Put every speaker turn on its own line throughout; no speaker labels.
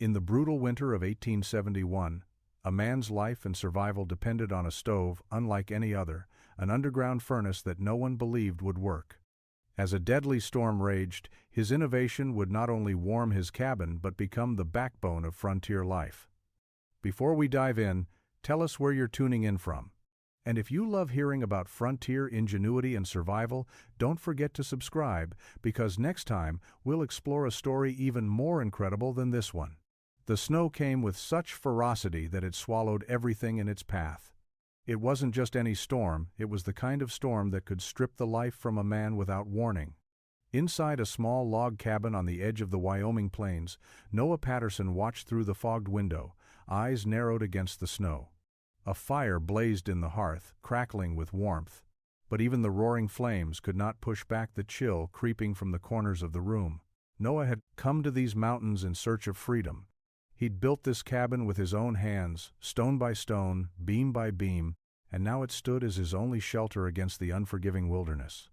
In the brutal winter of 1871, a man's life and survival depended on a stove unlike any other, an underground furnace that no one believed would work. As a deadly storm raged, his innovation would not only warm his cabin but become the backbone of frontier life. Before we dive in, tell us where you're tuning in from. And if you love hearing about frontier ingenuity and survival, don't forget to subscribe, because next time we'll explore a story even more incredible than this one. The snow came with such ferocity that it swallowed everything in its path. It wasn't just any storm, it was the kind of storm that could strip the life from a man without warning. Inside a small log cabin on the edge of the Wyoming plains, Noah Patterson watched through the fogged window, eyes narrowed against the snow. A fire blazed in the hearth, crackling with warmth, but even the roaring flames could not push back the chill creeping from the corners of the room. Noah had come to these mountains in search of freedom. He'd built this cabin with his own hands, stone by stone, beam by beam, and now it stood as his only shelter against the unforgiving wilderness.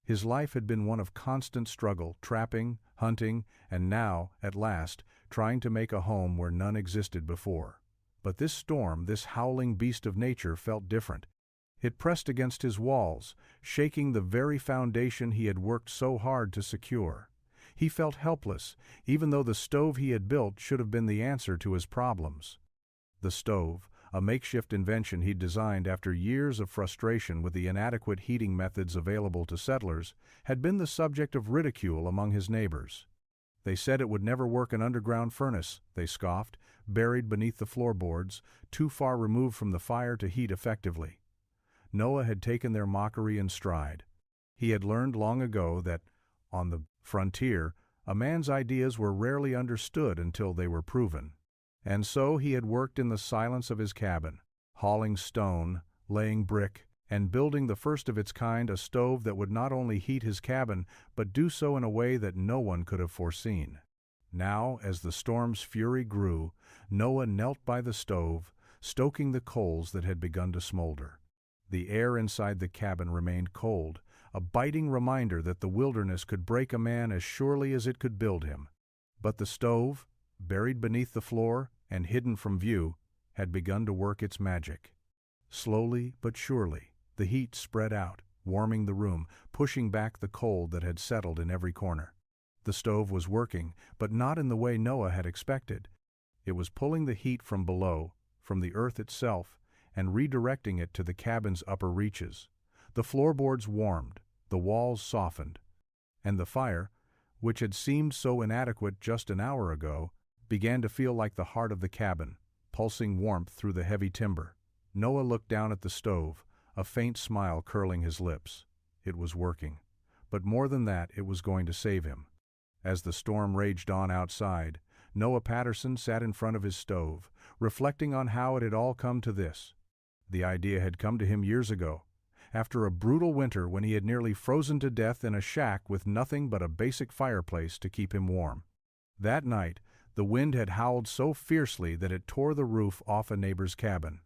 His life had been one of constant struggle, trapping, hunting, and now, at last, trying to make a home where none existed before. But this storm, this howling beast of nature, felt different. It pressed against his walls, shaking the very foundation he had worked so hard to secure. He felt helpless, even though the stove he had built should have been the answer to his problems. The stove, a makeshift invention he'd designed after years of frustration with the inadequate heating methods available to settlers, had been the subject of ridicule among his neighbors. They said it would never work an underground furnace, they scoffed, buried beneath the floorboards, too far removed from the fire to heat effectively. Noah had taken their mockery in stride. He had learned long ago that, on the frontier, a man's ideas were rarely understood until they were proven. And so he had worked in the silence of his cabin, hauling stone, laying brick, and building the first of its kind, a stove that would not only heat his cabin, but do so in a way that no one could have foreseen. Now, as the storm's fury grew, Noah knelt by the stove, stoking the coals that had begun to smolder. The air inside the cabin remained cold, a biting reminder that the wilderness could break a man as surely as it could build him. But the stove, buried beneath the floor and hidden from view, had begun to work its magic. Slowly but surely, the heat spread out, warming the room, pushing back the cold that had settled in every corner. The stove was working, but not in the way Noah had expected. It was pulling the heat from below, from the earth itself, and redirecting it to the cabin's upper reaches. The floorboards warmed, the walls softened, and the fire, which had seemed so inadequate just an hour ago, began to feel like the heart of the cabin, pulsing warmth through the heavy timber. Noah looked down at the stove, a faint smile curling his lips. It was working. But more than that, it was going to save him. As the storm raged on outside, Noah Patterson sat in front of his stove, reflecting on how it had all come to this. The idea had come to him years ago, after a brutal winter when he had nearly frozen to death in a shack with nothing but a basic fireplace to keep him warm. That night, the wind had howled so fiercely that it tore the roof off a neighbor's cabin.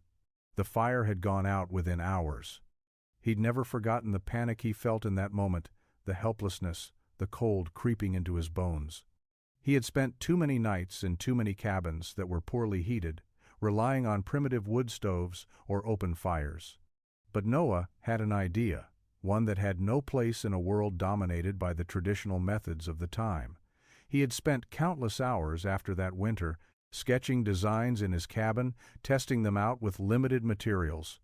The fire had gone out within hours. He'd never forgotten the panic he felt in that moment, the helplessness, the cold creeping into his bones. He had spent too many nights in too many cabins that were poorly heated, relying on primitive wood stoves or open fires. But Noah had an idea, one that had no place in a world dominated by the traditional methods of the time. He had spent countless hours after that winter sketching designs in his cabin, testing them out with limited materials.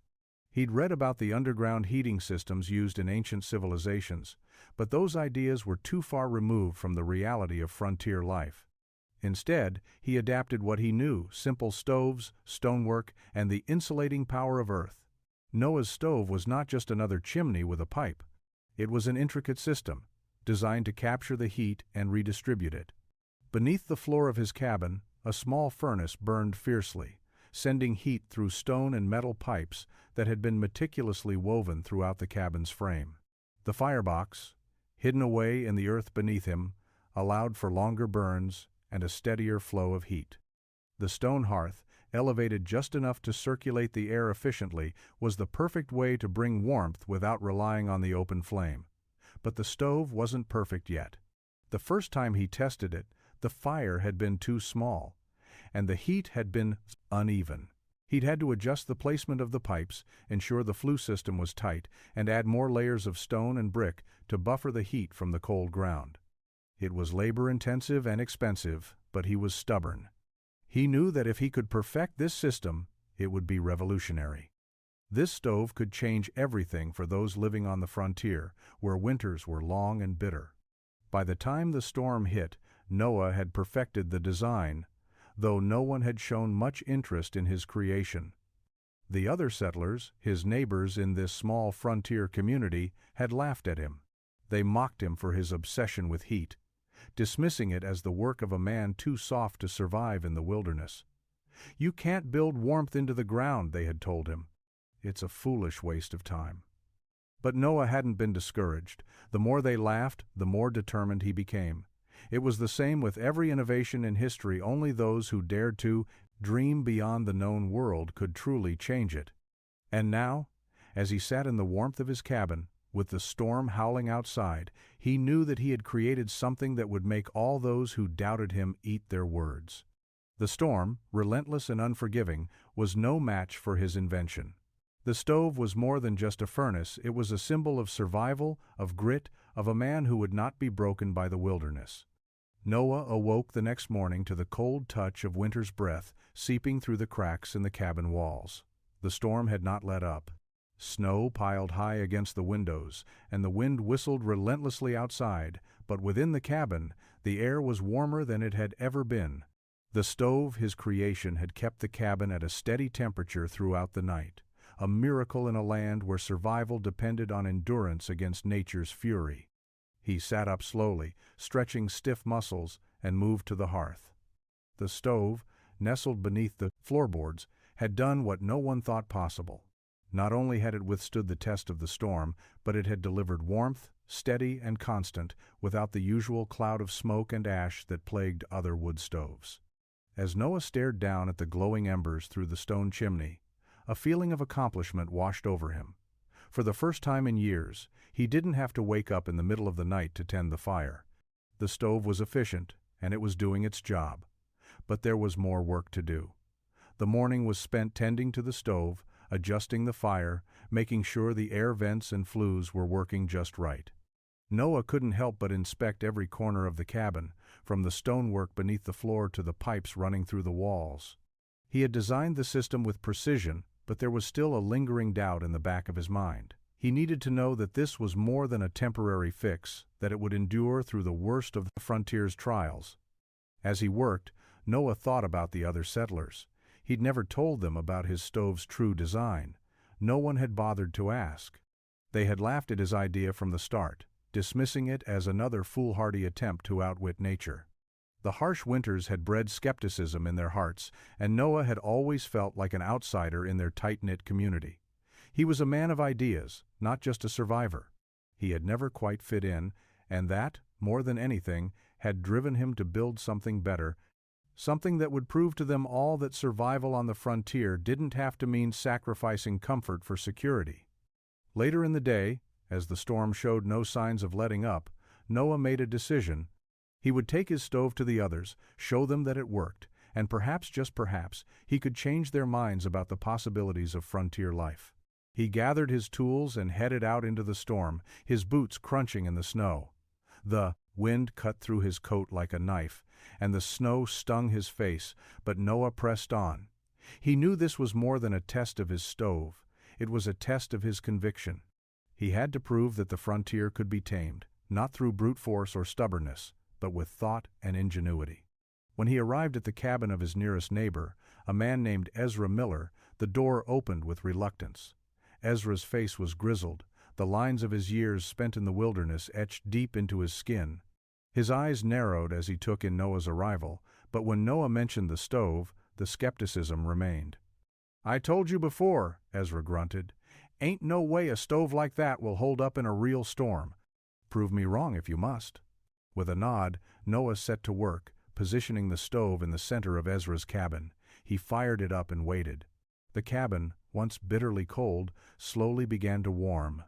He'd read about the underground heating systems used in ancient civilizations, but those ideas were too far removed from the reality of frontier life. Instead, he adapted what he knew: simple stoves, stonework, and the insulating power of earth. Noah's stove was not just another chimney with a pipe. It was an intricate system, designed to capture the heat and redistribute it. Beneath the floor of his cabin, a small furnace burned fiercely, sending heat through stone and metal pipes that had been meticulously woven throughout the cabin's frame. The firebox, hidden away in the earth beneath him, allowed for longer burns and a steadier flow of heat. The stone hearth, elevated just enough to circulate the air efficiently, was the perfect way to bring warmth without relying on the open flame. But the stove wasn't perfect yet. The first time he tested it, the fire had been too small, and the heat had been uneven. He'd had to adjust the placement of the pipes, ensure the flue system was tight, and add more layers of stone and brick to buffer the heat from the cold ground. It was labor-intensive and expensive, but he was stubborn. He knew that if he could perfect this system, it would be revolutionary. This stove could change everything for those living on the frontier, where winters were long and bitter. By the time the storm hit, Noah had perfected the design, though no one had shown much interest in his creation. The other settlers, his neighbors in this small frontier community, had laughed at him. They mocked him for his obsession with heat, dismissing it as the work of a man too soft to survive in the wilderness. "You can't build warmth into the ground," they had told him. "It's a foolish waste of time." But Noah hadn't been discouraged. The more they laughed, the more determined he became. It was the same with every innovation in history. Only those who dared to dream beyond the known world could truly change it. And now, as he sat in the warmth of his cabin, with the storm howling outside, he knew that he had created something that would make all those who doubted him eat their words. The storm, relentless and unforgiving, was no match for his invention. The stove was more than just a furnace. It was a symbol of survival, of grit, of a man who would not be broken by the wilderness. Noah awoke the next morning to the cold touch of winter's breath seeping through the cracks in the cabin walls. The storm had not let up. Snow piled high against the windows, and the wind whistled relentlessly outside, but within the cabin, the air was warmer than it had ever been. The stove, his creation, had kept the cabin at a steady temperature throughout the night, a miracle in a land where survival depended on endurance against nature's fury. He sat up slowly, stretching stiff muscles, and moved to the hearth. The stove, nestled beneath the floorboards, had done what no one thought possible. Not only had it withstood the test of the storm, but it had delivered warmth, steady and constant, without the usual cloud of smoke and ash that plagued other wood stoves. As Noah stared down at the glowing embers through the stone chimney, a feeling of accomplishment washed over him. For the first time in years, he didn't have to wake up in the middle of the night to tend the fire. The stove was efficient, and it was doing its job. But there was more work to do. The morning was spent tending to the stove, adjusting the fire, making sure the air vents and flues were working just right. Noah couldn't help but inspect every corner of the cabin, from the stonework beneath the floor to the pipes running through the walls. He had designed the system with precision, but there was still a lingering doubt in the back of his mind. He needed to know that this was more than a temporary fix, that it would endure through the worst of the frontier's trials. As he worked, Noah thought about the other settlers. He'd never told them about his stove's true design. No one had bothered to ask. They had laughed at his idea from the start, dismissing it as another foolhardy attempt to outwit nature. The harsh winters had bred skepticism in their hearts, and Noah had always felt like an outsider in their tight-knit community. He was a man of ideas, not just a survivor. He had never quite fit in, and that, more than anything, had driven him to build something better, something that would prove to them all that survival on the frontier didn't have to mean sacrificing comfort for security. Later in the day, as the storm showed no signs of letting up, Noah made a decision. He would take his stove to the others, show them that it worked, and perhaps, just perhaps, he could change their minds about the possibilities of frontier life. He gathered his tools and headed out into the storm, his boots crunching in the snow. The wind cut through his coat like a knife, and the snow stung his face, but Noah pressed on. He knew this was more than a test of his stove. It was a test of his conviction. He had to prove that the frontier could be tamed, not through brute force or stubbornness, but with thought and ingenuity. When he arrived at the cabin of his nearest neighbor, a man named Ezra Miller, the door opened with reluctance. Ezra's face was grizzled, the lines of his years spent in the wilderness etched deep into his skin. His eyes narrowed as he took in Noah's arrival, but when Noah mentioned the stove, the skepticism remained. "I told you before," Ezra grunted. "Ain't no way a stove like that will hold up in a real storm. Prove me wrong if you must." With a nod, Noah set to work, positioning the stove in the center of Ezra's cabin. He fired it up and waited. The cabin, once bitterly cold, slowly began to warm.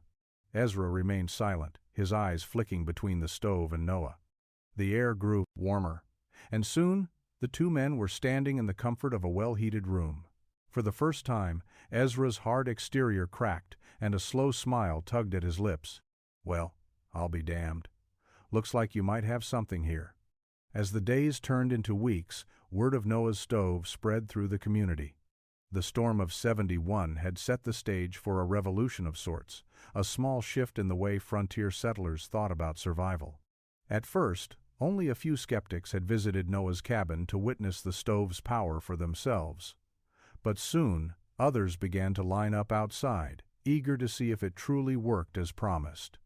Ezra remained silent, his eyes flicking between the stove and Noah. The air grew warmer, and soon The two men were standing in the comfort of a well-heated room. For the first time, Ezra's hard exterior cracked, and a slow smile tugged at his lips. "Well, I'll be damned. Looks like you might have something here." As the days turned into weeks, word of Noah's stove spread through the community. The storm of '71 had set the stage for a revolution of sorts, a small shift in the way frontier settlers thought about survival. At first, only a few skeptics had visited Noah's cabin to witness the stove's power for themselves. But soon, others began to line up outside, eager to see if it truly worked as promised.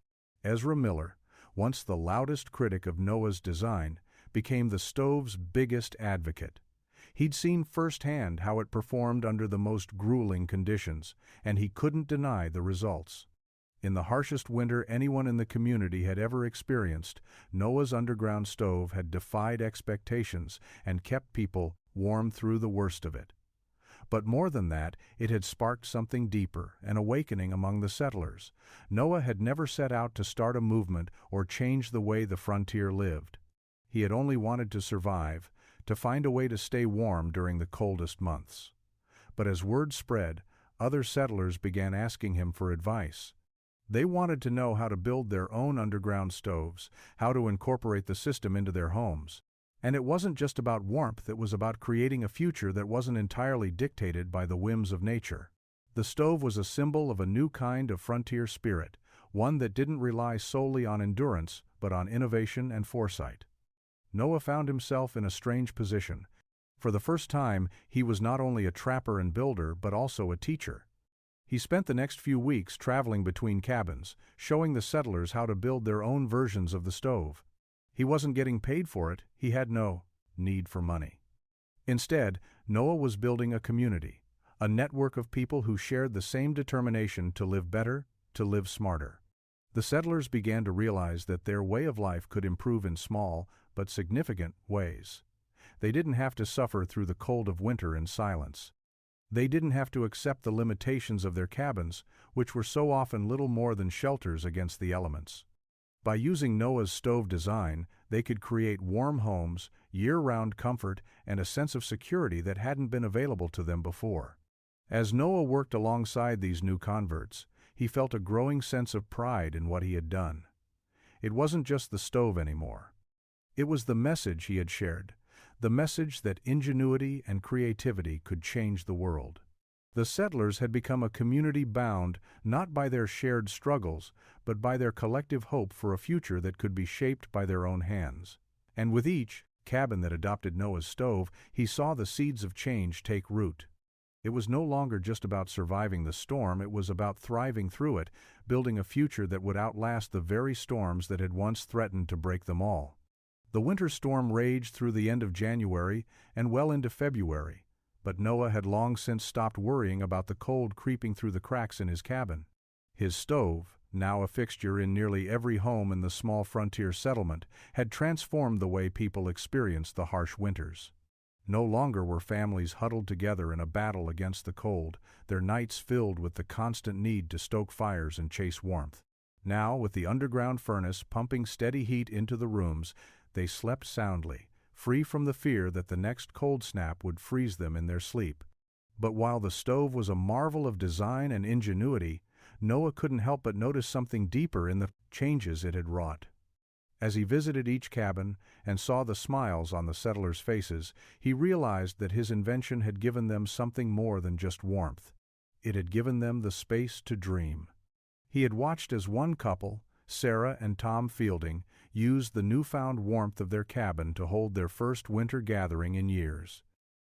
Ezra Miller, once the loudest critic of Noah's design, became the stove's biggest advocate. He'd seen firsthand how it performed under the most grueling conditions, and he couldn't deny the results. In the harshest winter anyone in the community had ever experienced, Noah's underground stove had defied expectations and kept people warm through the worst of it. But more than that, it had sparked something deeper, an awakening among the settlers. Noah had never set out to start a movement or change the way the frontier lived. He had only wanted to survive, to find a way to stay warm during the coldest months. But as word spread, other settlers began asking him for advice. They wanted to know how to build their own underground stoves, how to incorporate the system into their homes. And it wasn't just about warmth, it was about creating a future that wasn't entirely dictated by the whims of nature. The stove was a symbol of a new kind of frontier spirit, one that didn't rely solely on endurance, but on innovation and foresight. Noah found himself in a strange position. For the first time, he was not only a trapper and builder, but also a teacher. He spent the next few weeks traveling between cabins, showing the settlers how to build their own versions of the stove. He wasn't getting paid for it, he had no need for money. Instead, Noah was building a community, a network of people who shared the same determination to live better, to live smarter. The settlers began to realize that their way of life could improve in small, but significant ways. They didn't have to suffer through the cold of winter in silence. They didn't have to accept the limitations of their cabins, which were so often little more than shelters against the elements. By using Noah's stove design, they could create warm homes, year-round comfort, and a sense of security that hadn't been available to them before. As Noah worked alongside these new converts, he felt a growing sense of pride in what he had done. It wasn't just the stove anymore. It was the message he had shared, the message that ingenuity and creativity could change the world. The settlers had become a community bound not by their shared struggles, but by their collective hope for a future that could be shaped by their own hands. And with each cabin that adopted Noah's stove, he saw the seeds of change take root. It was no longer just about surviving the storm, it was about thriving through it, building a future that would outlast the very storms that had once threatened to break them all. The winter storm raged through the end of January and well into February. But Noah had long since stopped worrying about the cold creeping through the cracks in his cabin. His stove, now a fixture in nearly every home in the small frontier settlement, had transformed the way people experienced the harsh winters. No longer were families huddled together in a battle against the cold, their nights filled with the constant need to stoke fires and chase warmth. Now, with the underground furnace pumping steady heat into the rooms, they slept soundly, free from the fear that the next cold snap would freeze them in their sleep. But while the stove was a marvel of design and ingenuity, Noah couldn't help but notice something deeper in the changes it had wrought. As he visited each cabin and saw the smiles on the settlers' faces, he realized that his invention had given them something more than just warmth. It had given them the space to dream. He had watched as one couple, Sarah and Tom Fielding, used the newfound warmth of their cabin to hold their first winter gathering in years.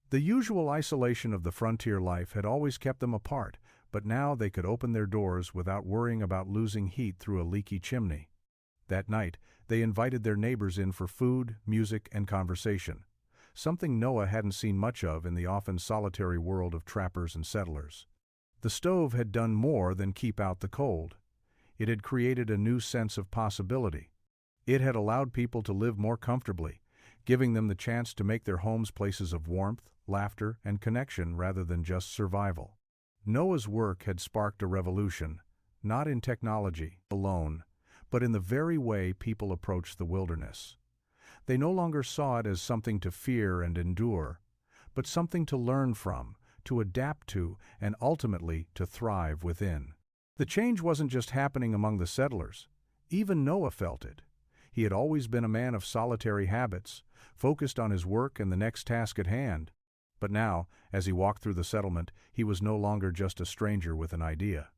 The usual isolation of the frontier life had always kept them apart, but now they could open their doors without worrying about losing heat through a leaky chimney. That night, they invited their neighbors in for food, music, and conversation, something Noah hadn't seen much of in the often solitary world of trappers and settlers. The stove had done more than keep out the cold. It had created a new sense of possibility. It had allowed people to live more comfortably, giving them the chance to make their homes places of warmth, laughter, and connection rather than just survival. Noah's work had sparked a revolution, not in technology alone, but in the very way people approached the wilderness. They no longer saw it as something to fear and endure, but something to learn from, to adapt to, and ultimately to thrive within. The change wasn't just happening among the settlers. Even Noah felt it. He had always been a man of solitary habits, focused on his work and the next task at hand. But now, as he walked through the settlement, he was no longer just a stranger with an idea.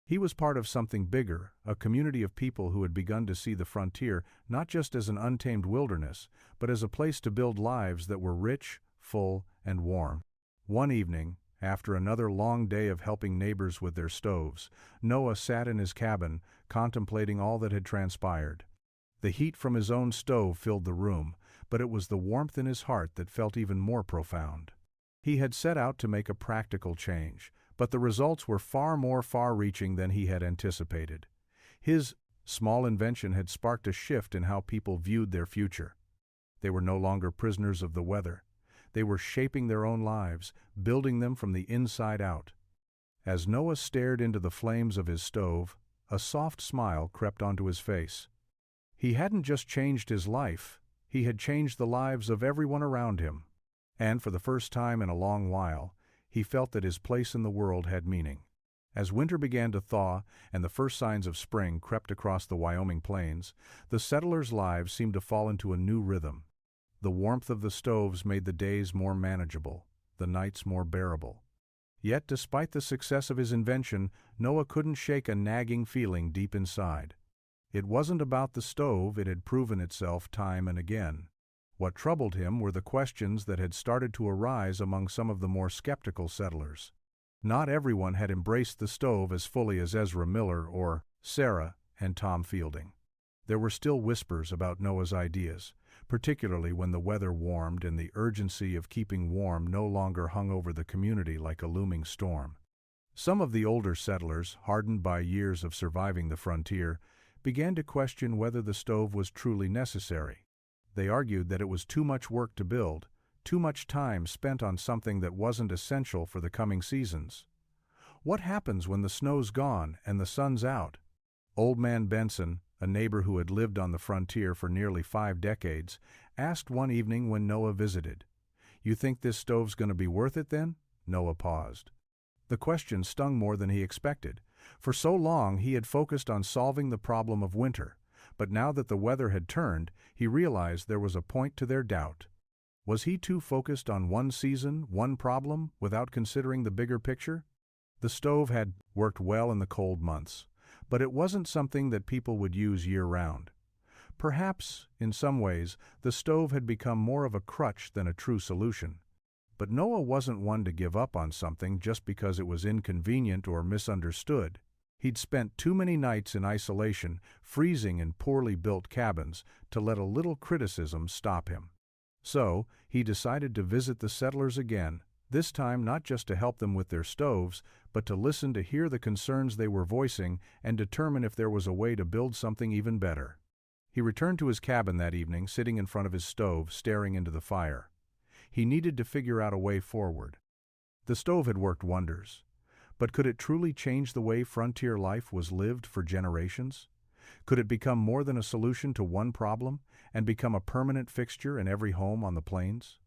He was part of something bigger, a community of people who had begun to see the frontier not just as an untamed wilderness, but as a place to build lives that were rich, full, and warm. One evening, after another long day of helping neighbors with their stoves, Noah sat in his cabin, contemplating all that had transpired. The heat from his own stove filled the room, but it was the warmth in his heart that felt even more profound. He had set out to make a practical change, but the results were far more far-reaching than he had anticipated. His small invention had sparked a shift in how people viewed their future. They were no longer prisoners of the weather. They were shaping their own lives, building them from the inside out. As Noah stared into the flames of his stove, a soft smile crept onto his face. He hadn't just changed his life, he had changed the lives of everyone around him. And for the first time in a long while, he felt that his place in the world had meaning. As winter began to thaw and the first signs of spring crept across the Wyoming plains, the settlers' lives seemed to fall into a new rhythm. The warmth of the stoves made the days more manageable, the nights more bearable. Yet, despite the success of his invention, Noah couldn't shake a nagging feeling deep inside. It wasn't about the stove, it had proven itself time and again. What troubled him were the questions that had started to arise among some of the more skeptical settlers. Not everyone had embraced the stove as fully as Ezra Miller or Sarah and Tom Fielding. There were still whispers about Noah's ideas, particularly when the weather warmed and the urgency of keeping warm no longer hung over the community like a looming storm. Some of the older settlers, hardened by years of surviving the frontier, began to question whether the stove was truly necessary. They argued that it was too much work to build, too much time spent on something that wasn't essential for the coming seasons. What happens when the snow's gone and the sun's out? Old Man Benson, a neighbor who had lived on the frontier for nearly 5 decades, asked one evening when Noah visited. "You think this stove's going to be worth it then?" Noah paused. The question stung more than he expected. For so long he had focused on solving the problem of winter, but now that the weather had turned, he realized there was a point to their doubt. Was he too focused on one season, one problem, without considering the bigger picture? The stove had worked well in the cold months, but it wasn't something that people would use year-round. Perhaps, in some ways, the stove had become more of a crutch than a true solution. But Noah wasn't one to give up on something just because it was inconvenient or misunderstood. He'd spent too many nights in isolation, freezing in poorly built cabins, to let a little criticism stop him. So, he decided to visit the settlers again, this time not just to help them with their stoves, but to listen to hear the concerns they were voicing and determine if there was a way to build something even better. He returned to his cabin that evening, sitting in front of his stove, staring into the fire. He needed to figure out a way forward. The stove had worked wonders. But could it truly change the way frontier life was lived for generations? Could it become more than a solution to one problem and become a permanent fixture in every home on the plains?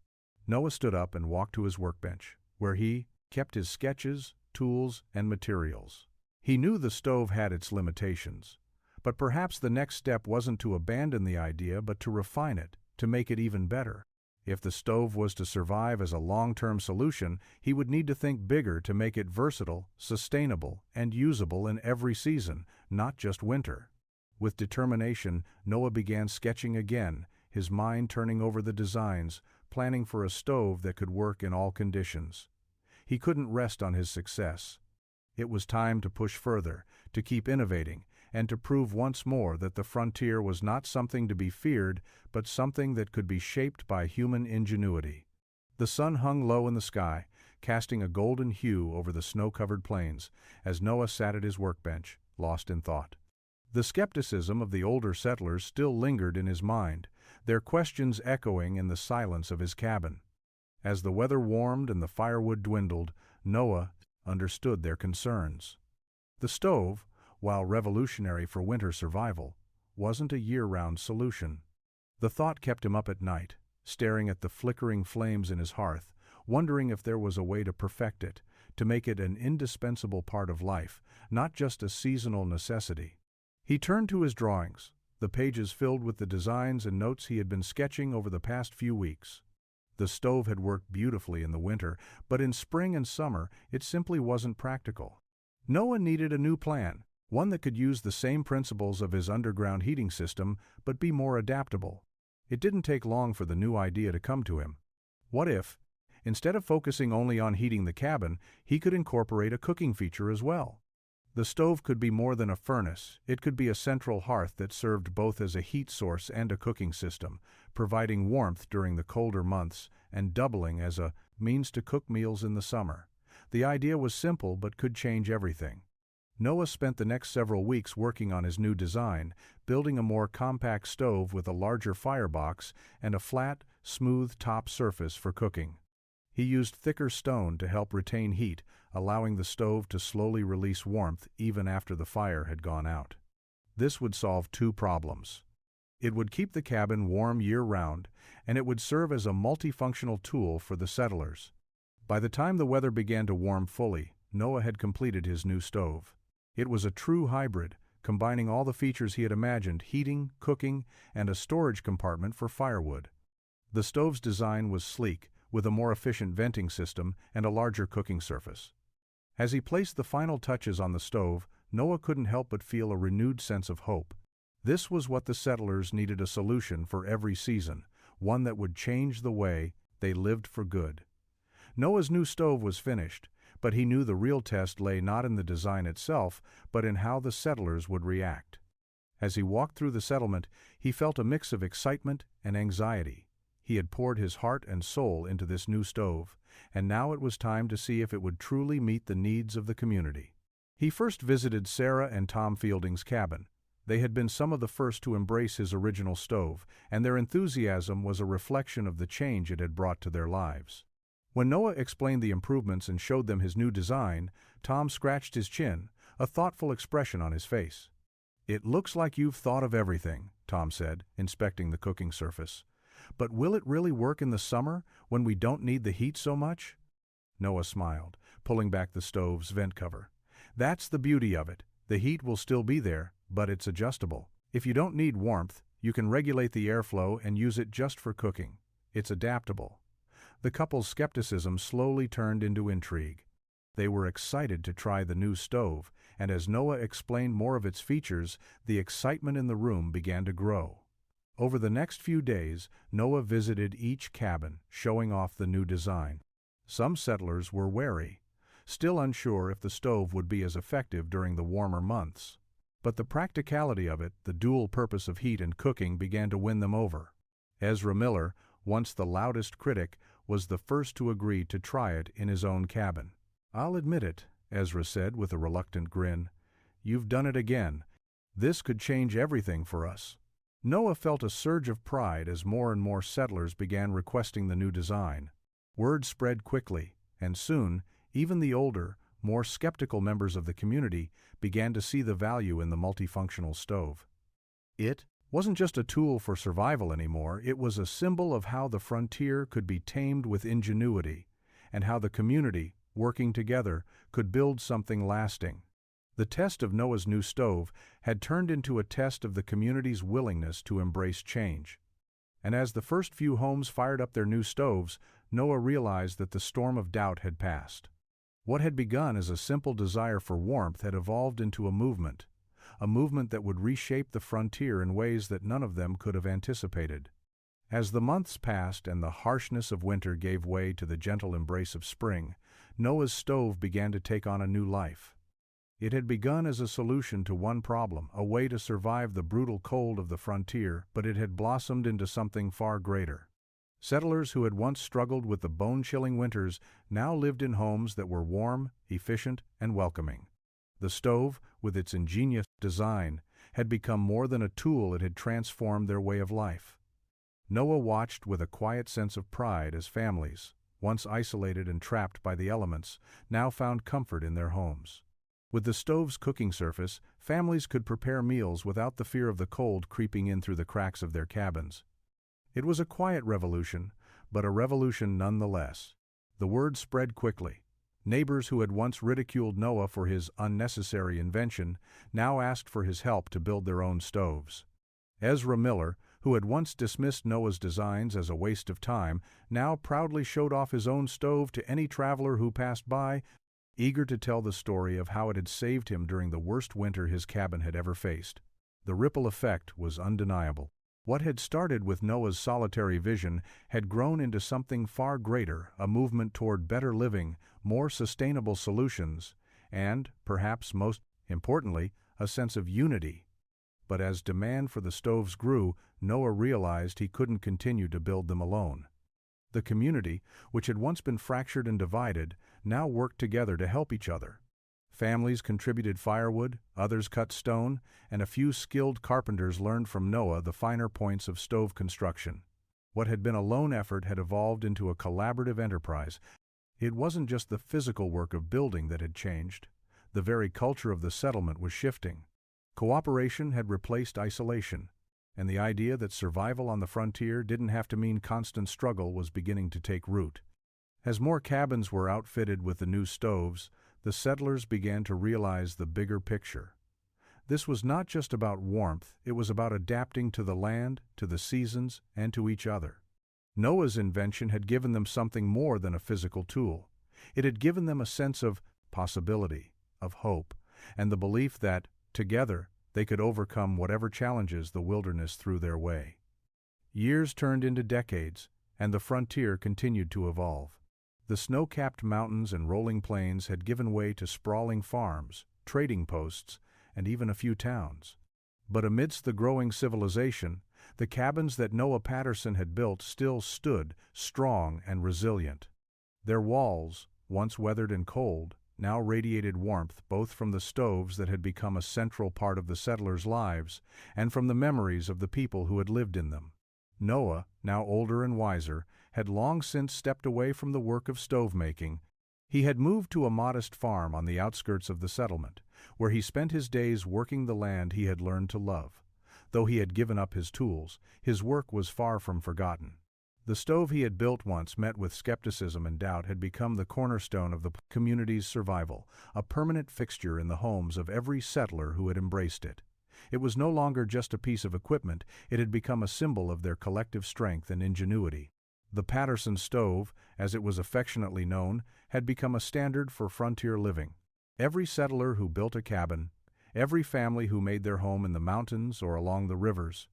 Noah stood up and walked to his workbench, where he kept his sketches, tools, and materials. He knew the stove had its limitations, but perhaps the next step wasn't to abandon the idea but to refine it, to make it even better. If the stove was to survive as a long-term solution, he would need to think bigger to make it versatile, sustainable, and usable in every season, not just winter. With determination, Noah began sketching again, his mind turning over the designs, planning for a stove that could work in all conditions. He couldn't rest on his success. It was time to push further, to keep innovating, and to prove once more that the frontier was not something to be feared, but something that could be shaped by human ingenuity. The sun hung low in the sky, casting a golden hue over the snow-covered plains, as Noah sat at his workbench, lost in thought. The skepticism of the older settlers still lingered in his mind, their questions echoing in the silence of his cabin. As the weather warmed and the firewood dwindled, Noah understood their concerns. The stove, while revolutionary for winter survival, wasn't a year-round solution. The thought kept him up at night, staring at the flickering flames in his hearth, wondering if there was a way to perfect it, to make it an indispensable part of life, not just a seasonal necessity. He turned to his drawings, the pages filled with the designs and notes he had been sketching over the past few weeks. The stove had worked beautifully in the winter, but in spring and summer it simply wasn't practical. Noah needed a new plan, one that could use the same principles of his underground heating system but be more adaptable. It didn't take long for the new idea to come to him. What if, instead of focusing only on heating the cabin, he could incorporate a cooking feature as well? The stove could be more than a furnace. It could be a central hearth that served both as a heat source and a cooking system, providing warmth during the colder months and doubling as a means to cook meals in the summer. The idea was simple but could change everything. Noah spent the next several weeks working on his new design, building a more compact stove with a larger firebox and a flat, smooth top surface for cooking. He used thicker stone to help retain heat, allowing the stove to slowly release warmth even after the fire had gone out. This would solve two problems. It would keep the cabin warm year-round, and it would serve as a multifunctional tool for the settlers. By the time the weather began to warm fully, Noah had completed his new stove. It was a true hybrid, combining all the features he had imagined: heating, cooking, and a storage compartment for firewood. The stove's design was sleek, with a more efficient venting system and a larger cooking surface. As he placed the final touches on the stove, Noah couldn't help but feel a renewed sense of hope. This was what the settlers needed: a solution for every season, one that would change the way they lived for good. Noah's new stove was finished, but he knew the real test lay not in the design itself, but in how the settlers would react. As he walked through the settlement, he felt a mix of excitement and anxiety. He had poured his heart and soul into this new stove, and now it was time to see if it would truly meet the needs of the community. He first visited Sarah and Tom Fielding's cabin. They had been some of the first to embrace his original stove, and their enthusiasm was a reflection of the change it had brought to their lives. When Noah explained the improvements and showed them his new design, Tom scratched his chin, a thoughtful expression on his face. "It looks like you've thought of everything," Tom said, inspecting the cooking surface. "But will it really work in the summer, when we don't need the heat so much?" Noah smiled, pulling back the stove's vent cover. "That's the beauty of it. The heat will still be there, but it's adjustable. If you don't need warmth, you can regulate the airflow and use it just for cooking. It's adaptable." The couple's skepticism slowly turned into intrigue. They were excited to try the new stove, and as Noah explained more of its features, the excitement in the room began to grow. Over the next few days, Noah visited each cabin, showing off the new design. Some settlers were wary, still unsure if the stove would be as effective during the warmer months. But the practicality of it, the dual purpose of heat and cooking, began to win them over. Ezra Miller, once the loudest critic, was the first to agree to try it in his own cabin. "I'll admit it," Ezra said with a reluctant grin. "You've done it again. This could change everything for us." Noah felt a surge of pride as more and more settlers began requesting the new design. Word spread quickly, and soon, even the older, more skeptical members of the community began to see the value in the multifunctional stove. It wasn't just a tool for survival anymore. It was a symbol of how the frontier could be tamed with ingenuity, and how the community, working together, could build something lasting. The test of Noah's new stove had turned into a test of the community's willingness to embrace change. And as the first few homes fired up their new stoves, Noah realized that the storm of doubt had passed. What had begun as a simple desire for warmth had evolved into a movement that would reshape the frontier in ways that none of them could have anticipated. As the months passed and the harshness of winter gave way to the gentle embrace of spring, Noah's stove began to take on a new life. It had begun as a solution to one problem, a way to survive the brutal cold of the frontier, but it had blossomed into something far greater. Settlers who had once struggled with the bone-chilling winters now lived in homes that were warm, efficient, and welcoming. The stove, with its ingenious design, had become more than a tool. It had transformed their way of life. Noah watched with a quiet sense of pride as families, once isolated and trapped by the elements, now found comfort in their homes. With the stove's cooking surface, families could prepare meals without the fear of the cold creeping in through the cracks of their cabins. It was a quiet revolution, but a revolution nonetheless. The word spread quickly. Neighbors who had once ridiculed Noah for his unnecessary invention now asked for his help to build their own stoves. Ezra Miller, who had once dismissed Noah's designs as a waste of time, now proudly showed off his own stove to any traveler who passed by, eager to tell the story of how it had saved him during the worst winter his cabin had ever faced. The ripple effect was undeniable. What had started with Noah's solitary vision had grown into something far greater, a movement toward better living, more sustainable solutions, and, perhaps most importantly, a sense of unity. But as demand for the stoves grew, Noah realized he couldn't continue to build them alone. The community, which had once been fractured and divided, now worked together to help each other. Families contributed firewood, others cut stone, and a few skilled carpenters learned from Noah the finer points of stove construction. What had been a lone effort had evolved into a collaborative enterprise. It wasn't just the physical work of building that had changed. The very culture of the settlement was shifting. Cooperation had replaced isolation, and the idea that survival on the frontier didn't have to mean constant struggle was beginning to take root. As more cabins were outfitted with the new stoves, the settlers began to realize the bigger picture. This was not just about warmth, it was about adapting to the land, to the seasons, and to each other. Noah's invention had given them something more than a physical tool. It had given them a sense of possibility, of hope, and the belief that, together, they could overcome whatever challenges the wilderness threw their way. Years turned into decades, and the frontier continued to evolve. The snow-capped mountains and rolling plains had given way to sprawling farms, trading posts, and even a few towns. But amidst the growing civilization, the cabins that Noah Patterson had built still stood, strong and resilient. Their walls, once weathered and cold, now radiated warmth both from the stoves that had become a central part of the settlers' lives and from the memories of the people who had lived in them. Noah, now older and wiser, had long since stepped away from the work of stove-making. He had moved to a modest farm on the outskirts of the settlement, where he spent his days working the land he had learned to love. Though he had given up his tools, his work was far from forgotten. The stove he had built, once met with skepticism and doubt, had become the cornerstone of the community's survival, a permanent fixture in the homes of every settler who had embraced it. It was no longer just a piece of equipment, it had become a symbol of their collective strength and ingenuity. The Patterson stove, as it was affectionately known, had become a standard for frontier living. Every settler who built a cabin, every family who made their home in the mountains or along the rivers,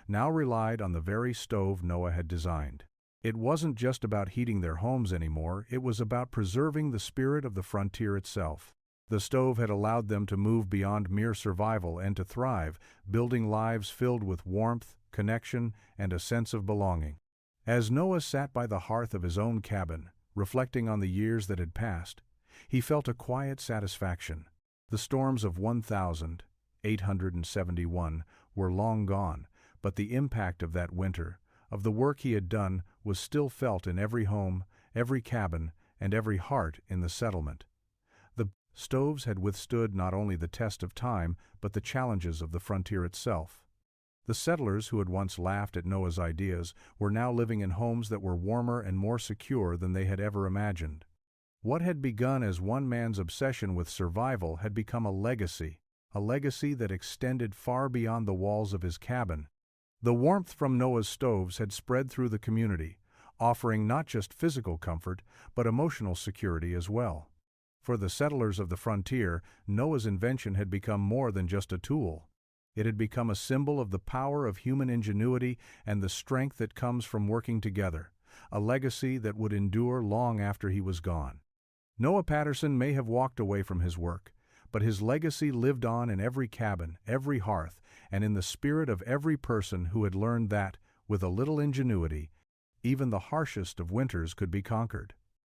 now relied on the very stove Noah had designed. It wasn't just about heating their homes anymore, it was about preserving the spirit of the frontier itself. The stove had allowed them to move beyond mere survival and to thrive, building lives filled with warmth, connection, and a sense of belonging. As Noah sat by the hearth of his own cabin, reflecting on the years that had passed, he felt a quiet satisfaction. The storms of 1871 were long gone, but the impact of that winter, of the work he had done, was still felt in every home, every cabin, and every heart in the settlement. The stoves had withstood not only the test of time, but the challenges of the frontier itself. The settlers who had once laughed at Noah's ideas were now living in homes that were warmer and more secure than they had ever imagined. What had begun as one man's obsession with survival had become a legacy that extended far beyond the walls of his cabin. The warmth from Noah's stoves had spread through the community, offering not just physical comfort, but emotional security as well. For the settlers of the frontier, Noah's invention had become more than just a tool. It had become a symbol of the power of human ingenuity and the strength that comes from working together, a legacy that would endure long after he was gone. Noah Patterson may have walked away from his work, but his legacy lived on in every cabin, every hearth, and in the spirit of every person who had learned that, with a little ingenuity, even the harshest of winters could be conquered.